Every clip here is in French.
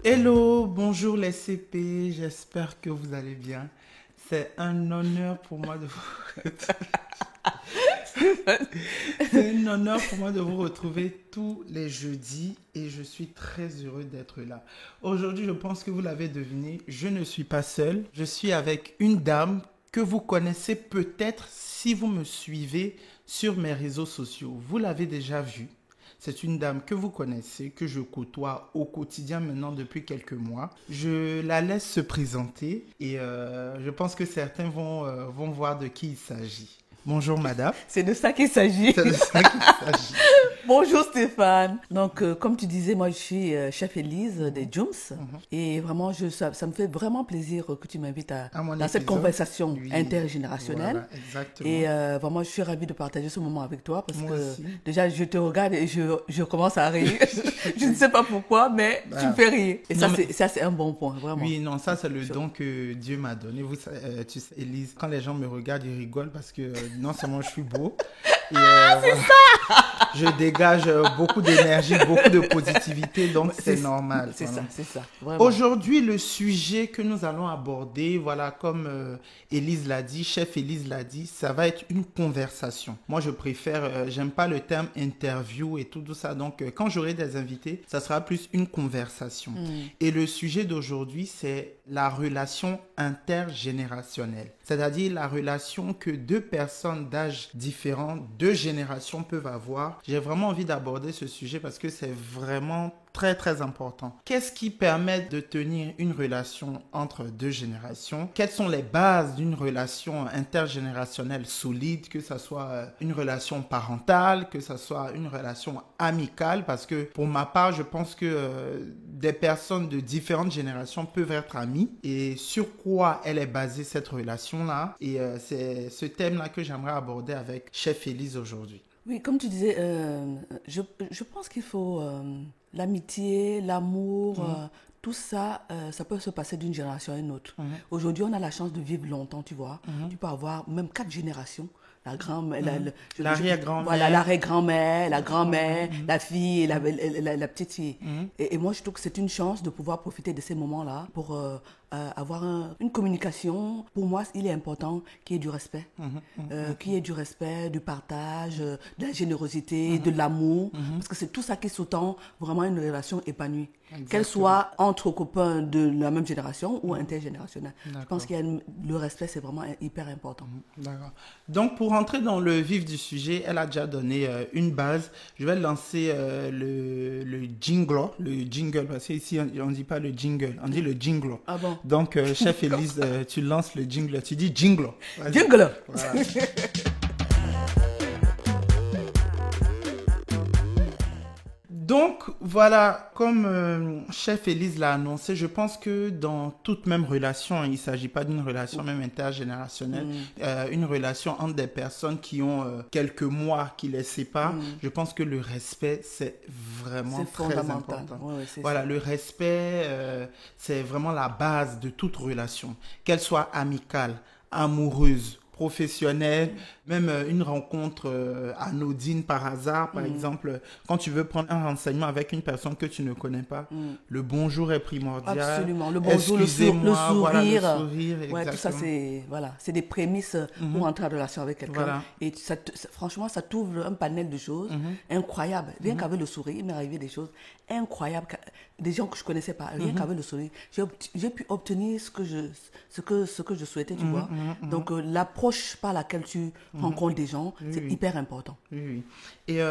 Hello, bonjour les CP, j'espère que vous allez bien. C'est un honneur pour moi de vous... C'est un honneur pour moi de vous retrouver tous les jeudis et je suis très heureux d'être là. Aujourd'hui, je pense que vous l'avez deviné, je ne suis pas seul. Je suis avec une dame que vous connaissez peut-être si vous me suivez sur mes réseaux sociaux. Vous l'avez déjà vue. C'est une dame que vous connaissez, que je côtoie au quotidien maintenant depuis quelques mois. Je la laisse se présenter et je pense que certains vont voir de qui il s'agit. Bonjour madame. C'est de ça qu'il s'agit. C'est de ça qu'il s'agit. Bonjour Stéphane. Donc, comme tu disais, moi je suis chef Élise des Jums. Et vraiment, ça me fait vraiment plaisir que tu m'invites dans cette conversation intergénérationnelle. Voilà, exactement. Et vraiment, je suis ravie de partager ce moment avec toi parce Moi que aussi. déjà, je te regarde et je commence à rire. Je ne sais pas pourquoi, mais tu me fais rire. Et Non, ça, c'est un bon point, vraiment. Oui, non, ça c'est le don que Dieu m'a donné. Tu sais, Élise, quand les gens me regardent, ils rigolent parce que non seulement je suis beau, et, c'est ça. Je dégage beaucoup d'énergie, beaucoup de positivité, donc c'est normal. C'est voilà. ça, c'est ça. Vraiment. Aujourd'hui, le sujet que nous allons aborder, voilà, comme Élise l'a dit, chef Élise l'a dit, ça va être une conversation. Moi, je préfère, j'aime pas le terme interview et tout ça. Donc, quand j'aurai des invités, ça sera plus une conversation. Et le sujet d'aujourd'hui, c'est la relation intergénérationnelle. C'est-à-dire la relation que deux personnes d'âge différents, deux générations peuvent avoir. J'ai vraiment envie d'aborder ce sujet parce que c'est vraiment très très important. Qu'est-ce qui permet de tenir une relation entre deux générations? Quelles sont les bases d'une relation intergénérationnelle solide, que ce soit une relation parentale, que ce soit une relation amicale? Parce que pour ma part, je pense que des personnes de différentes générations peuvent être amies. Et sur quoi elle est basée cette relation-là? Et c'est ce thème-là que j'aimerais aborder avec chef Élise aujourd'hui. Oui, comme tu disais, je pense qu'il faut l'amitié, l'amour, tout ça, ça peut se passer d'une génération à une autre. Aujourd'hui, on a la chance de vivre longtemps, tu vois. Tu peux avoir même 4 générations. La grand-mère, L'arrière-grand-mère. Voilà, l'arrière-grand-mère, la grand-mère, la fille et la petite fille. Et moi, je trouve que c'est une chance de pouvoir profiter de ces moments-là pour avoir une communication. Pour moi, il est important qu'il y ait du respect. Qu'il y ait du respect, du partage, de la générosité, de l'amour. Parce que c'est tout ça qui sous-tend vraiment une relation épanouie. Exactement. Qu'elle soit entre copains de la même génération ou intergénérationnelle. D'accord. Je pense qu'il y a le respect, c'est vraiment hyper important. D'accord. Donc, pour rentrer dans le vif du sujet, elle a déjà donné une base. Je vais lancer le jingle, parce qu'ici, on ne dit pas le jingle, on dit le jingle. Ah bon? Donc, chef Élise, tu lances le jingle. Tu dis jingle. Vas-y. Jingle! Voilà. Donc, voilà, comme chef Élise l'a annoncé, je pense que dans toute même relation, il ne s'agit pas d'une relation même intergénérationnelle, une relation entre des personnes qui ont quelques mois qui les séparent, je pense que le respect, c'est vraiment très fondamental. important. Ouais, Voilà, ça. le respect, c'est vraiment la base de toute relation, qu'elle soit amicale, amoureuse, professionnelle, même une rencontre anodine par hasard, par exemple, quand tu veux prendre un renseignement avec une personne que tu ne connais pas, le bonjour est primordial. Absolument, le bonjour, le sourire, voilà, le sourire, ouais, tout ça c'est des prémices pour entrer en relation avec quelqu'un. Voilà. Et franchement, ça t'ouvre un panel de choses incroyables. Rien qu'avec le sourire, il m'est arrivé des choses incroyables, des gens que je connaissais pas. Rien qu'avec le sourire, j'ai pu obtenir ce que je souhaitais, tu vois. Donc l'approche par laquelle tu rencontres des gens, c'est hyper important. Oui. Et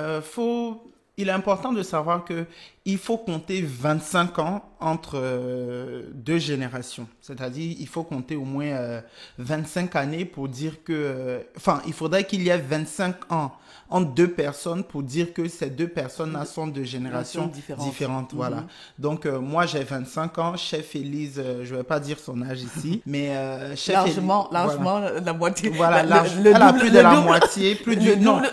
il est important de savoir que il faut compter 25 ans entre deux générations. C'est-à-dire, il faut compter au moins 25 années pour dire que... Enfin, il faudrait qu'il y ait 25 ans entre deux personnes pour dire que ces deux personnes sont de générations différentes. Voilà. Donc, moi, j'ai 25 ans. Chef Élise, je ne vais pas dire son âge ici, mais chef largement voilà. la moitié. Voilà, elle a plus de la moitié, plus du double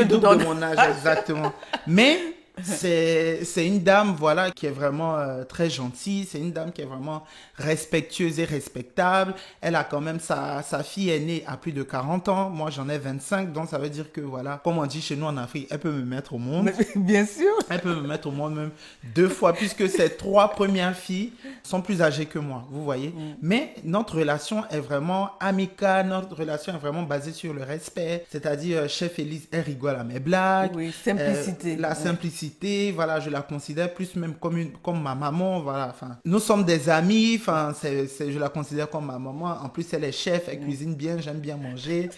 de mon âge, exactement. Mais C'est une dame, voilà, qui est vraiment très gentille. C'est une dame qui est vraiment respectueuse et respectable. Elle a quand même sa fille est née à plus de 40 ans. Moi, j'en ai 25. Donc, ça veut dire que, voilà, comme on dit chez nous en Afrique, elle peut me mettre au monde. Mais, bien sûr. Elle peut me mettre au monde même 2 fois, puisque ses 3 premières filles sont plus âgées que moi, vous voyez. Mais notre relation est vraiment amicale. Notre relation est vraiment basée sur le respect. C'est-à-dire, chef Élise, elle rigole à mes blagues. Oui, simplicité. La simplicité, voilà, je la considère plus même comme ma maman, voilà. Enfin, nous sommes des amis, enfin, je la considère comme ma maman. En plus, elle est chef, elle cuisine bien, j'aime bien manger.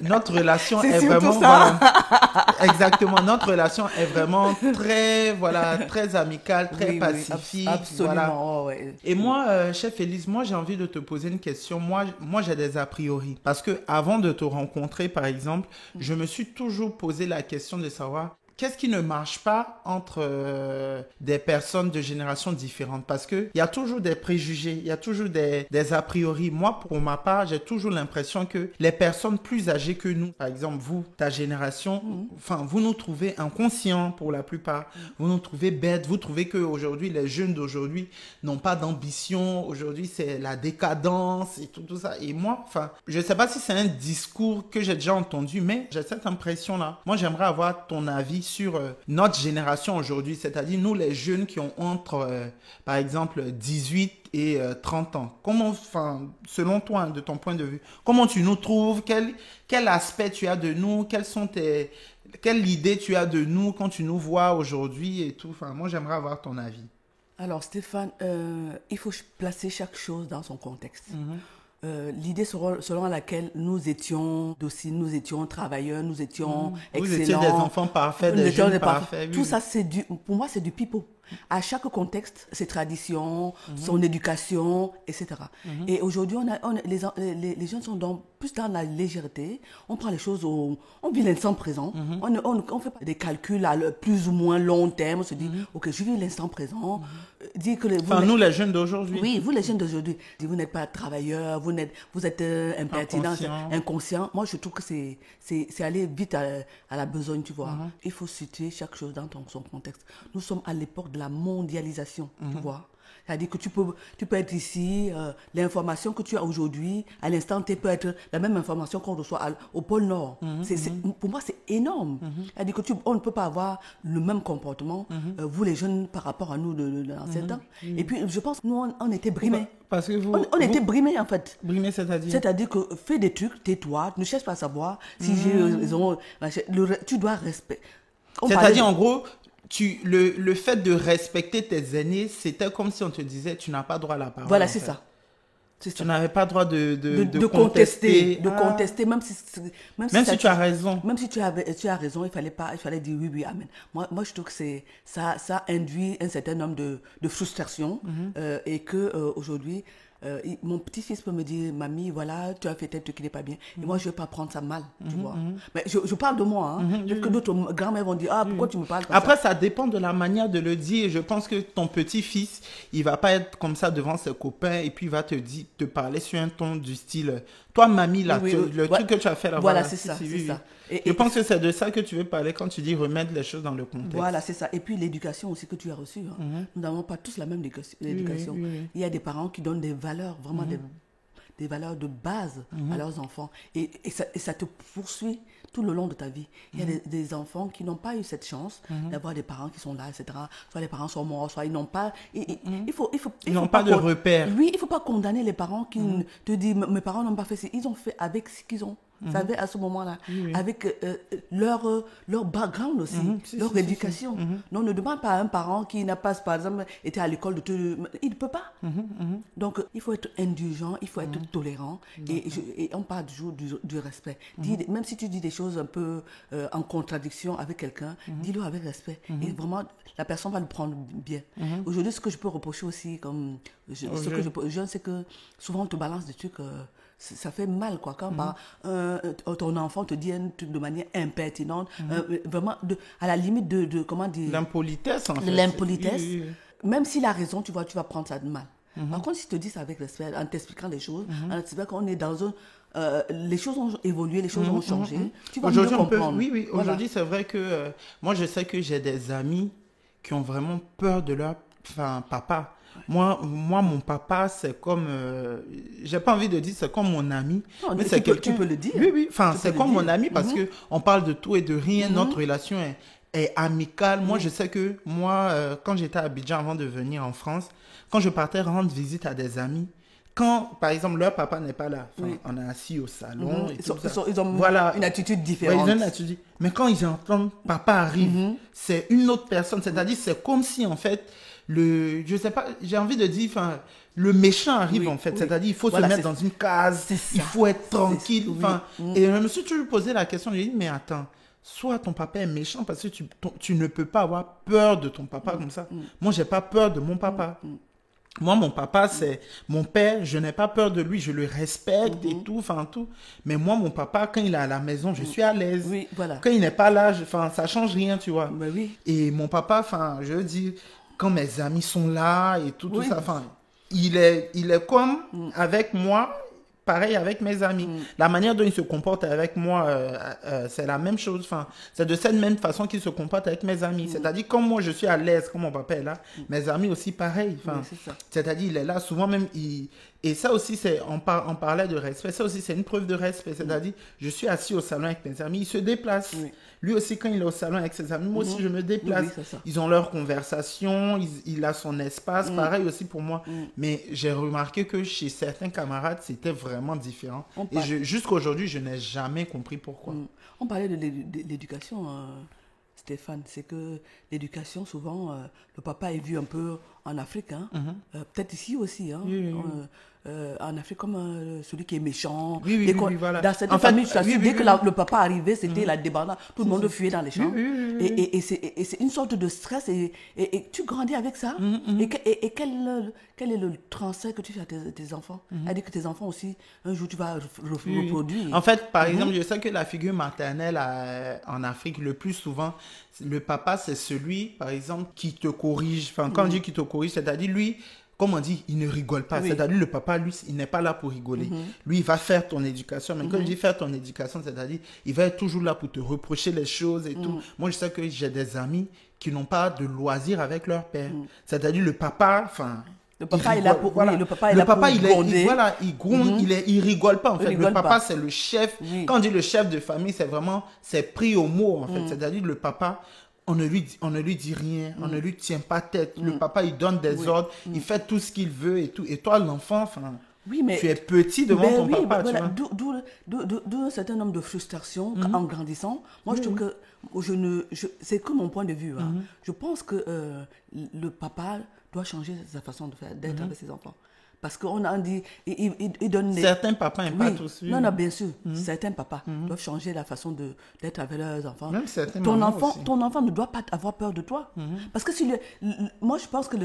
Notre relation est vraiment, voilà, exactement, notre relation est vraiment très, voilà, très amicale, très pacifique. Absolument. Voilà. Oh, ouais. Et moi, chef Élise, moi, j'ai envie de te poser une question. Moi, j'ai des a priori. Parce que avant de te rencontrer, par exemple, je me suis toujours posé la question de savoir qu'est-ce qui ne marche pas entre des personnes de générations différentes? Parce qu'il y a toujours des préjugés, il y a toujours des a priori. Moi, pour ma part, j'ai toujours l'impression que les personnes plus âgées que nous, par exemple, vous, ta génération, enfin, vous nous trouvez inconscients pour la plupart. Vous nous trouvez bêtes. Vous trouvez qu'aujourd'hui, les jeunes d'aujourd'hui n'ont pas d'ambition. Aujourd'hui, c'est la décadence et tout ça. Et moi, enfin, je ne sais pas si c'est un discours que j'ai déjà entendu, mais j'ai cette impression-là. Moi, j'aimerais avoir ton avis sur notre génération aujourd'hui, c'est-à-dire nous les jeunes qui ont entre, par exemple, 18 et 30 ans. Comment, enfin, selon toi, de ton point de vue, comment tu nous trouves? Quel aspect tu as de nous? Quelle idée tu as de nous quand tu nous vois aujourd'hui et tout? Enfin, moi, j'aimerais avoir ton avis. Alors, Stéphane, il faut placer chaque chose dans son contexte. L'idée selon laquelle nous étions dociles, nous étions travailleurs, nous étions excellents. Vous étiez des enfants parfaits, des jeunes parfaits. Tout ça, pour moi, c'est du pipeau. À chaque contexte, ses traditions, son éducation, etc. Et aujourd'hui, les jeunes sont plus dans la légèreté. On prend les choses, on vit l'instant présent. On fait pas des calculs à plus ou moins long terme. On se dit, ok, je vis l'instant présent. Dit que nous, les jeunes d'aujourd'hui. Oui, vous, les jeunes d'aujourd'hui. Vous n'êtes pas travailleurs, vous êtes impertinents, inconscients. Moi, je trouve que c'est aller vite à la besogne, tu vois. Il faut situer chaque chose dans son contexte. Nous sommes à l'époque de la mondialisation, tu vois. C'est-à-dire que tu peux être ici, l'information que tu as aujourd'hui, à l'instant T peut être la même information qu'on reçoit au pôle Nord. Pour moi, c'est énorme. C'est-à-dire que on ne peut pas avoir le même comportement, vous les jeunes, par rapport à nous de l'ancien temps. Et puis, je pense que nous, on était brimés. Parce que on était brimés, en fait. Brimés, c'est-à-dire? C'est-à-dire que fais des trucs, tais-toi, ne cherche pas à savoir si j'ai raison. Tu dois respecter. C'est-à-dire, en gros, le fait de respecter tes aînés, c'était comme si on te disait tu n'as pas droit à la parole. Voilà, c'est ça. Tu n'avais pas droit de contester. De contester, même si tu as raison. Même si tu as raison, il fallait dire oui, amen. Moi, je trouve que ça induit un certain nombre de frustrations et que aujourd'hui, mon petit-fils peut me dire, mamie, voilà, tu as fait tel truc qui n'est pas bien. Et moi, je ne vais pas prendre ça mal, tu vois. Mais je parle de moi, peut-être que d'autres grands-mères vont dire, pourquoi tu me parles comme Après, ça? ça dépend de la manière de le dire. Je pense que ton petit-fils, il ne va pas être comme ça devant ses copains et puis il va te parler sur un ton du style, toi, mamie, là, le truc que tu as fait là. Voilà, c'est ça. Je pense que c'est de ça que tu veux parler quand tu dis remettre les choses dans le contexte. Voilà, c'est ça. Et puis l'éducation aussi que tu as reçue. Nous n'avons pas tous la même éducation. Oui. Il y a des parents qui donnent des valeurs, vraiment des valeurs de base à leurs enfants. Et ça te poursuit tout le long de ta vie. Il y a des enfants qui n'ont pas eu cette chance d'avoir des parents qui sont là, etc. Soit les parents sont morts, soit ils n'ont pas... Ils n'ont pas de repères. Oui, il ne faut pas condamner les parents qui te disent, mes parents n'ont pas fait ça. Ils ont fait avec ce qu'ils ont. Vous savez, à ce moment-là, avec leur background aussi, leur éducation. Non, on ne demande pas à un parent qui n'a pas, par exemple, été à l'école il ne peut pas. Donc, il faut être indulgent, il faut être tolérant. Et on parle toujours du respect. Même si tu dis des choses un peu en contradiction avec quelqu'un, dis-le avec respect. Et vraiment, la personne va le prendre bien. Aujourd'hui, ce que je peux reprocher aussi, c'est que souvent on te balance des trucs... ça fait mal, quoi, quand ton enfant te dit un truc de manière impertinente, vraiment, à la limite de comment dire... L'impolitesse, en fait. L'impolitesse. Oui. Même s'il a raison, tu vas prendre ça de mal. Par contre, si tu te dis ça avec respect, en t'expliquant les choses, en t'expliquant qu'on est dans un... les choses ont évolué, les choses ont changé. Tu vas mieux comprendre. Aujourd'hui, c'est vrai que moi, je sais que j'ai des amis qui ont vraiment peur de leur papa. Moi, mon papa, c'est comme... j'ai pas envie de dire c'est comme mon ami. Non, mais tu peux le dire. Oui. Enfin, c'est comme mon ami parce que on parle de tout et de rien. Notre relation est amicale. Moi, je sais que quand j'étais à Abidjan avant de venir en France, quand je partais rendre visite à des amis, quand, par exemple, leur papa n'est pas là, on est assis au salon. Et ils ont une attitude différente. Ouais, ils ont une attitude. Mais quand ils entendent papa arrive, c'est une autre personne. C'est-à-dire, c'est comme si, en fait, je sais pas, j'ai envie de dire, le méchant arrive, en fait. C'est-à-dire, il faut se mettre dans une case, il faut être tranquille. Et je me suis toujours posé la question, j'ai dit, mais attends, soit ton papa est méchant parce que tu ne peux pas avoir peur de ton papa comme ça. Moi, j'ai pas peur de mon papa. Moi, mon papa, c'est mon père, je n'ai pas peur de lui, je le respecte et tout. Mais moi, mon papa, quand il est à la maison, je suis à l'aise. Oui, voilà. Quand il n'est pas là, ça change rien, tu vois. Ben oui. Et mon papa, je veux dire, quand mes amis sont là et tout ça, il est comme avec moi, pareil avec mes amis. La manière dont il se comporte avec moi, c'est la même chose. C'est de cette même façon qu'il se comporte avec mes amis. C'est-à-dire, comme moi, je suis à l'aise, quand mon papa est là, mes amis aussi, pareil. C'est-à-dire, il est là, souvent même, et ça aussi, on parlait de respect. Ça aussi, c'est une preuve de respect. C'est-à-dire, je suis assis au salon avec mes amis, il se déplace. Oui. Lui aussi, quand il est au salon avec ses amis, moi aussi, je me déplace. Oui, ils ont leur conversation, il a son espace. Pareil aussi pour moi. Mais j'ai remarqué que chez certains camarades, c'était vraiment différent. Et jusqu'à aujourd'hui, je n'ai jamais compris pourquoi. On parlait de l'éducation, Stéphane. C'est que l'éducation, souvent, le papa est vu un peu en Afrique. Peut-être ici aussi. En Afrique, comme celui qui est méchant. Oui, voilà. Dans certaines familles, dès que le papa arrivait, c'était la débandade. Tout le monde fuyait dans les champs. Et c'est une sorte de stress. Et tu grandis avec ça. Et quel est le transfert que tu fais à tes enfants? C'est-à-dire que tes enfants aussi, un jour, tu vas reproduire. En fait, par exemple, je sais que la figure maternelle en Afrique, le plus souvent, le papa, c'est celui, par exemple, qui te corrige. Quand on dit qu'il te corrige, c'est-à-dire lui... Comme on dit, il ne rigole pas. C'est-à-dire, le papa, lui, il n'est pas là pour rigoler. Lui, il va faire ton éducation. Mais quand je dis faire ton éducation, c'est-à-dire, il va être toujours là pour te reprocher les choses et tout. Moi, je sais que j'ai des amis qui n'ont pas de loisirs avec leur père. C'est-à-dire, le papa, le papa est là pour gronder. Il gronde, il rigole pas, en fait. Le papa, c'est le chef. Quand on dit le chef de famille, c'est pris au mot, en fait. C'est-à-dire, le papa... On ne lui dit rien, on ne lui tient pas tête. Le papa, il donne des ordres, il fait tout ce qu'il veut et tout. Et toi, l'enfant, tu es petit devant ton papa. Voilà, d'où un certain nombre de frustrations en grandissant. Moi, je trouve que c'est que mon point de vue. Je pense que le papa doit changer sa façon de faire, d'être avec ses enfants. Parce qu'on a dit, il donne certains papas n'aiment pas tous. Non, bien sûr. Certains papas doivent changer la façon d'être avec leurs enfants. Même certains ton enfant ne doit pas avoir peur de toi. Parce que moi, je pense que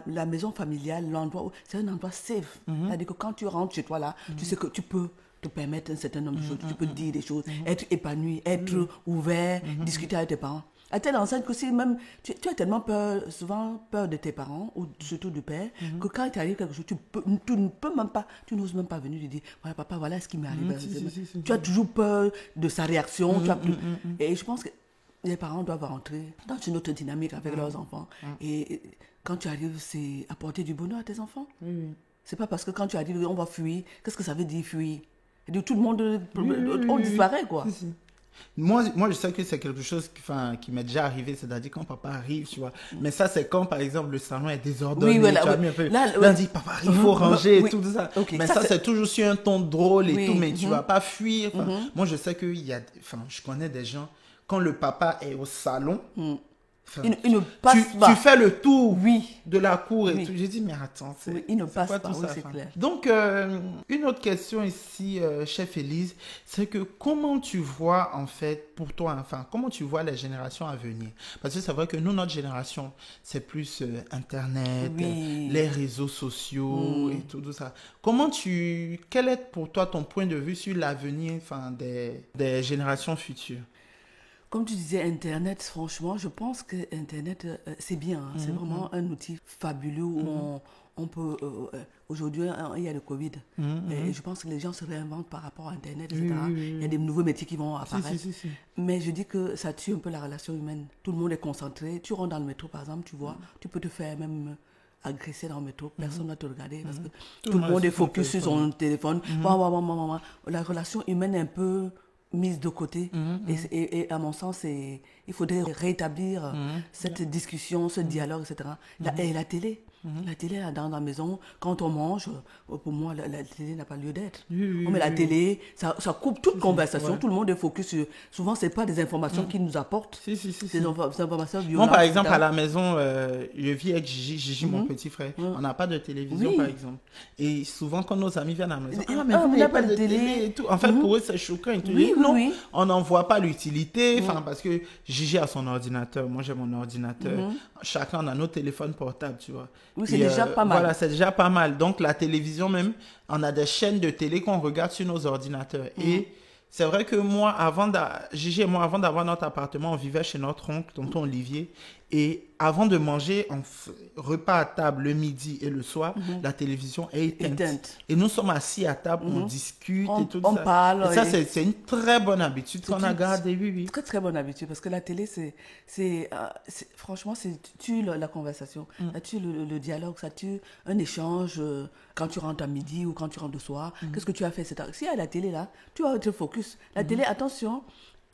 la maison familiale, l'endroit, c'est un endroit safe. C'est-à-dire que quand tu rentres chez toi là, tu sais que tu peux te permettre un certain nombre de choses. Tu peux dire des choses, être épanoui, être ouvert, discuter avec tes parents. À telle enseigne que si même tu as tellement souvent peur de tes parents, ou surtout du père, que quand il t'arrive quelque chose, tu n'oses même pas venir lui dire, voilà papa, voilà ce qui m'est arrivé. Tu as toujours peur de sa réaction. Et je pense que les parents doivent rentrer dans une autre dynamique avec leurs enfants. Et quand tu arrives, c'est apporter du bonheur à tes enfants. C'est pas parce que quand tu arrives, on va fuir. Qu'est-ce que ça veut dire fuir? Et tout le monde, on disparaît, quoi. Moi, je sais que c'est quelque chose qui m'est déjà arrivé, c'est-à-dire quand papa arrive, tu vois. Mais ça, c'est quand, par exemple, le salon est désordonné. Là, on dit, papa, il faut ranger et tout ça. Mais ça, c'est toujours sur un ton drôle et tout, mais tu vas pas fuir. Moi, je sais je connais des gens, quand le papa est au salon, il ne passe pas. Tu fais le tour de la cour et tout. J'ai dit, mais attends, il ne passe pas, c'est clair. Donc, une autre question ici, chef Élise, c'est que comment tu vois, en fait, pour toi, comment tu vois les générations à venir? Parce que c'est vrai que nous, notre génération, c'est plus Internet, les réseaux sociaux et tout ça. Quel est pour toi ton point de vue sur l'avenir des générations futures? Comme tu disais, Internet, franchement, je pense que Internet, c'est bien. Hein. C'est vraiment un outil fabuleux où on peut... aujourd'hui, il y a le Covid. Et je pense que les gens se réinventent par rapport à Internet, etc. Il y a des nouveaux métiers qui vont apparaître. Si. Mais je dis que ça tue un peu la relation humaine. Tout le monde est concentré. Tu rentres dans le métro, par exemple, tu vois, tu peux te faire même agresser dans le métro. Personne ne va te regarder parce que tout le monde est focus sur son téléphone. La relation humaine est un peu mise de côté. Et à mon sens, il faudrait rétablir cette discussion, ce dialogue, etc. Et la télé. La télé, dans la maison, quand on mange, pour moi, la télé n'a pas lieu d'être. On met la télé, ça coupe toute conversation, tout le monde est focus sur... Souvent, ce n'est pas des informations qu'ils nous apportent. Si. C'est des informations violentes. Moi, par exemple, à la maison, je vis avec Gigi, mon petit frère. On n'a pas de télévision, par exemple. Et souvent, quand nos amis viennent à la maison, mais vous n'avez pas de télé et tout. En fait, pour eux, c'est choquant. Ils te disent, non, on n'en voit pas l'utilité. Parce que Gigi a son ordinateur, moi j'ai mon ordinateur. Chacun on a nos téléphones portables, tu vois. Oui, c'est déjà pas mal. Voilà, c'est déjà pas mal. Donc, la télévision même, on a des chaînes de télé qu'on regarde sur nos ordinateurs. Et c'est vrai que moi, Gigi et moi, avant d'avoir notre appartement, on vivait chez notre oncle, tonton Olivier. Et avant de manger, repas à table le midi et le soir, la télévision est éteinte. Et nous sommes assis à table, on discute et tout ça. On parle. Et ça, c'est une très bonne habitude qu'on a gardée, oui. Très, très bonne habitude, parce que la télé, franchement, ça tue la conversation, ça tue le dialogue, ça tue un échange quand tu rentres à midi ou quand tu rentres le soir. Qu'est-ce que tu as fait? S'il y a la télé là, tu vas être focus. La télé, attention,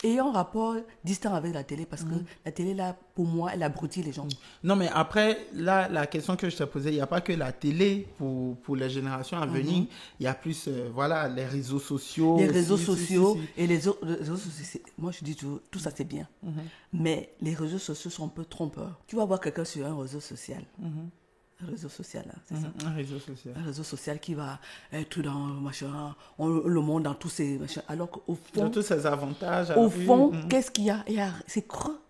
ayant un rapport distant avec la télé, parce que la télé, là, pour moi, elle abrutit les gens. Non, mais après, là, la question que je t'ai posée, il n'y a pas que la télé pour les générations à venir. Il y a plus, les réseaux sociaux. Les réseaux sociaux et les réseaux sociaux, moi, je dis tout ça, c'est bien. Mais les réseaux sociaux sont un peu trompeurs. Tu vas voir quelqu'un sur un réseau social. Un réseau social, là, c'est ça. Un réseau social. Un réseau social qui va être dans le monde, dans tous ces machins. Alors qu'au fond... Dans tous ces avantages. Au fond, qu'est-ce qu'il y a? C'est creux.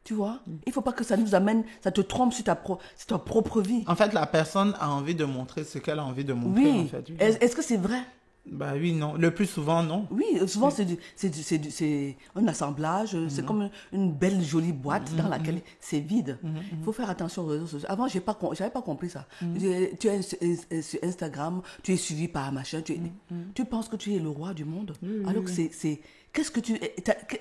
Tu vois? Il ne faut pas que ça nous amène, ça te trompe sur ta propre vie. En fait, la personne a envie de montrer ce qu'elle a envie de montrer. Oui. En fait. Est-ce que c'est vrai? Bah oui, non. Le plus souvent, non. Oui, souvent, c'est un assemblage, c'est comme une belle, jolie boîte dans laquelle c'est vide. Il faut faire attention aux réseaux sociaux. Avant, je n'avais pas compris ça. Tu es sur Instagram, tu es suivi par machin, tu penses que tu es le roi du monde. Alors que c'est...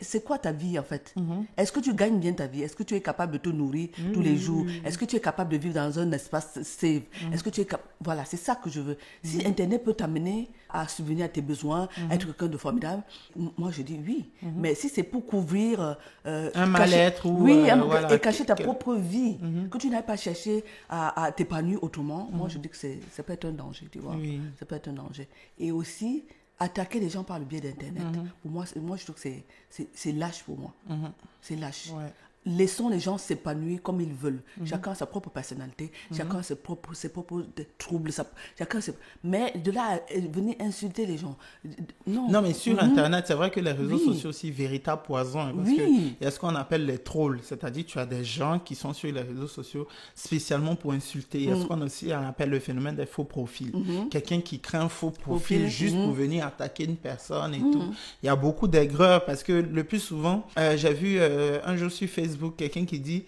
C'est quoi ta vie en fait? Est-ce que tu gagnes bien ta vie? Est-ce que tu es capable de te nourrir tous les jours? Est-ce que tu es capable de vivre dans un espace safe? Est-ce que tu es Voilà, c'est ça que je veux. Si Internet peut t'amener à subvenir à tes besoins, être quelqu'un de formidable, moi je dis oui. Mais si c'est pour couvrir un mal-être et cacher ta propre vie, que tu n'ailles pas chercher à t'épanouir autrement, moi je dis que ça peut être un danger, tu vois. Ça peut être un danger. Et aussi attaquer les gens par le biais d'Internet, pour moi, je trouve que c'est lâche pour moi. C'est lâche. Ouais. Laissons les gens s'épanouir comme ils veulent. Chacun a sa propre personnalité, chacun a ses propres troubles. Mais de là à venir insulter les gens, non. Non, mais sur Internet, c'est vrai que les réseaux sociaux aussi, véritable poison. Hein, parce qu'il y a ce qu'on appelle les trolls. C'est-à-dire, tu as des gens qui sont sur les réseaux sociaux spécialement pour insulter. Il y a ce qu'on aussi appelle le phénomène des faux profils. Quelqu'un qui crée un faux profil juste pour venir attaquer une personne et tout. Il y a beaucoup d'aigreur parce que le plus souvent, j'ai vu un jour sur Facebook, quelqu'un qui dit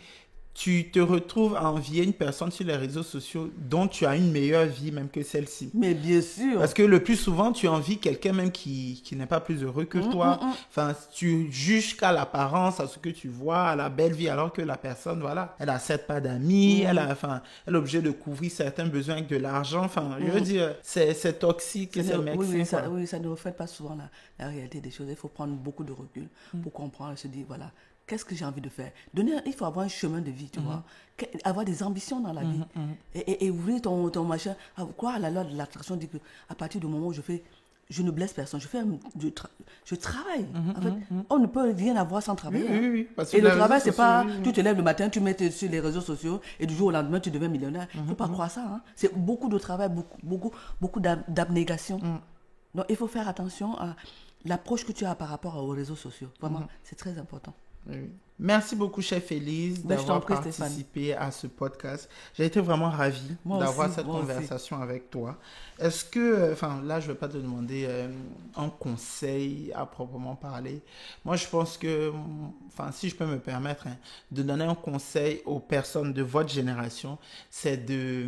tu te retrouves à envier une personne sur les réseaux sociaux dont tu as une meilleure vie même que celle-ci. Mais bien sûr. Parce que le plus souvent, tu envies quelqu'un même qui n'est pas plus heureux que toi. Enfin, tu juges qu'à l'apparence, à ce que tu vois, à la belle vie, alors que la personne, voilà, elle a certes pas d'amis, elle est obligée de couvrir certains besoins avec de l'argent. Enfin, je veux dire, c'est toxique, c'est malsain. Oui, ça ne reflète pas souvent la réalité des choses. Il faut prendre beaucoup de recul pour comprendre et se dire, voilà, qu'est-ce que j'ai envie de faire? Il faut avoir un chemin de vie, tu vois. Avoir des ambitions dans la vie. Et ouvrir ton machin. Croire à la loi de l'attraction dit qu'à partir du moment où je ne blesse personne, je travaille. En fait, on ne peut rien avoir sans travailler. Oui, et le travail, c'est pas tu te lèves le matin, tu mets sur les réseaux sociaux et du jour au lendemain, tu deviens millionnaire. Il ne faut pas croire ça. Hein. C'est beaucoup de travail, beaucoup d'abnégation. Donc, il faut faire attention à l'approche que tu as par rapport aux réseaux sociaux. Vraiment, c'est très important. Oui. Merci beaucoup, chef Élise, d'avoir participé à ce podcast. J'ai été vraiment ravi d'avoir cette conversation avec toi. Est-ce que, là, je ne vais pas te demander un conseil à proprement parler. Moi, je pense que, si je peux me permettre de donner un conseil aux personnes de votre génération, c'est de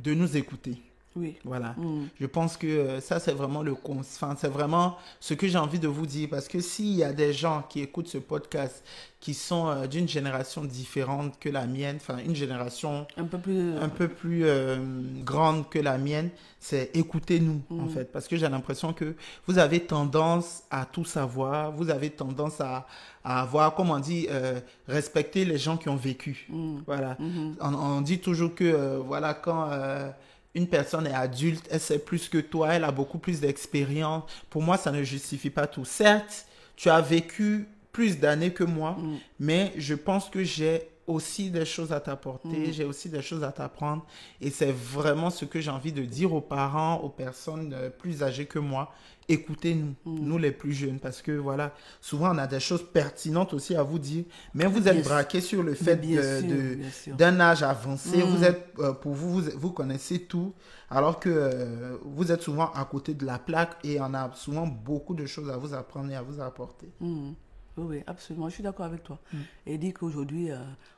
nous écouter. Oui. Voilà. Je pense que ça, c'est vraiment c'est vraiment ce que j'ai envie de vous dire. Parce que s'il y a des gens qui écoutent ce podcast qui sont d'une génération différente que la mienne, une génération un peu plus grande que la mienne, c'est écoutez-nous, en fait. Parce que j'ai l'impression que vous avez tendance à tout savoir. Vous avez tendance à avoir, comme on dit, respecter les gens qui ont vécu. Voilà. On dit toujours que, quand... une personne est adulte, elle sait plus que toi, elle a beaucoup plus d'expérience. Pour moi, ça ne justifie pas tout. Certes, tu as vécu plus d'années que moi, mais je pense que j'ai aussi des choses à t'apporter, j'ai aussi des choses à t'apprendre. Et c'est vraiment ce que j'ai envie de dire aux parents, aux personnes plus âgées que moi. Écoutez-nous, nous les plus jeunes, parce que souvent on a des choses pertinentes aussi à vous dire, mais vous êtes braqués sur le fait d'un âge avancé, vous êtes, pour vous connaissez tout, alors que vous êtes souvent à côté de la plaque et on a souvent beaucoup de choses à vous apprendre et à vous apporter. Oui, absolument, je suis d'accord avec toi. Et dire qu'aujourd'hui,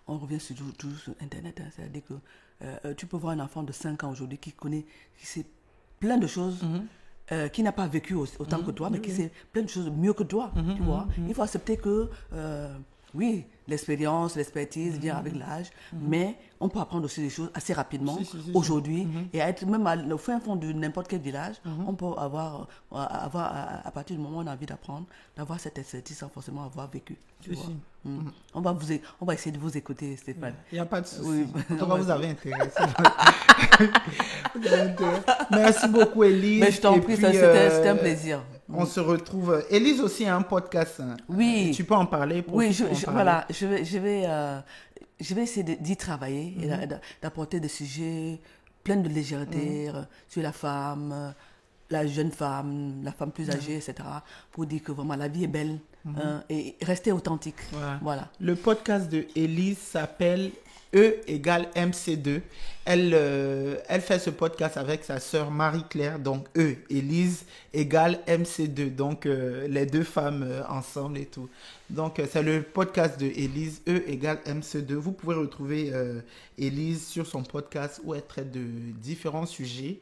on revient sur Internet, c'est-à-dire que tu peux voir un enfant de 5 ans aujourd'hui qui sait plein de choses, qui n'a pas vécu autant que toi, mais qui sait plein de choses mieux que toi, tu vois. Il faut accepter que, oui, l'expérience, l'expertise vient avec l'âge, mais on peut apprendre aussi des choses assez rapidement aujourd'hui et être même au fin fond de n'importe quel village, on peut avoir à partir du moment où on a envie d'apprendre, d'avoir cette expertise sans forcément avoir vécu. Tu vois. On va essayer de vous écouter, Stéphane. Il n'y a pas de souci. Oui. En tout cas, vous avez intérêt. Merci beaucoup, Élise. Mais je t'en prie, c'était un plaisir. On se retrouve. Élise aussi a un podcast. Oui. Tu peux en parler. Oui, je vais essayer d'y travailler et d'apporter des sujets pleins de légèreté sur la femme, la jeune femme, la femme plus âgée, etc. Pour dire que vraiment la vie est belle et rester authentique. Voilà. Le podcast de Élise s'appelle E égale MC2. Elle fait ce podcast avec sa sœur Marie-Claire, donc Élise égale MC2, donc les deux femmes ensemble et tout. Donc c'est le podcast de Élise, E égale MC2. Vous pouvez retrouver Élise sur son podcast où elle traite de différents sujets.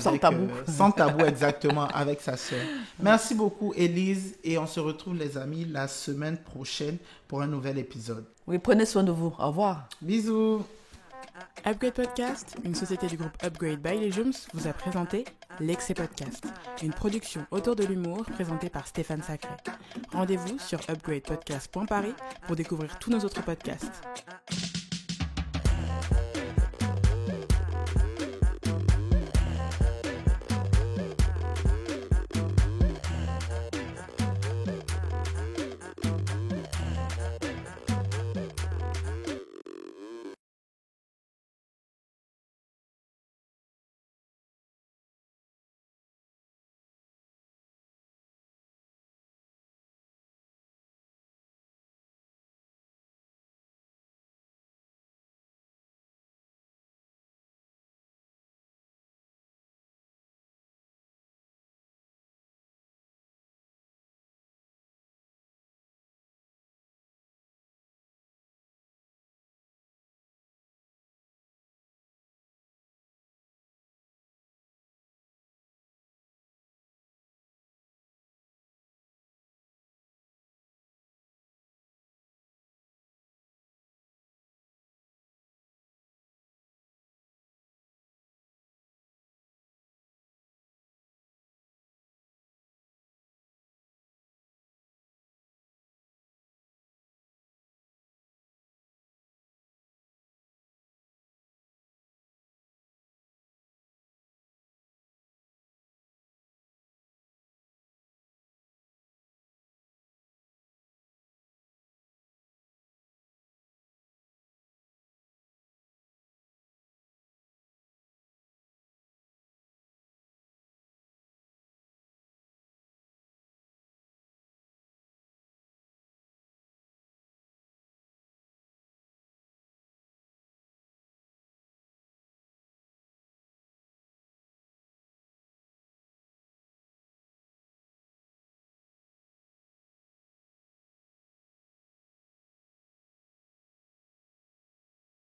Sans tabou. Sans tabou, exactement, avec sa sœur. Merci beaucoup, Élise, et on se retrouve, les amis, la semaine prochaine pour un nouvel épisode. Oui, prenez soin de vous. Au revoir. Bisous. Upgrade Podcast, une société du groupe Upgrade by les Jums, vous a présenté l'Excès Podcast, une production autour de l'humour présentée par Stéphane Sacré. Rendez-vous sur upgradepodcast.paris pour découvrir tous nos autres podcasts.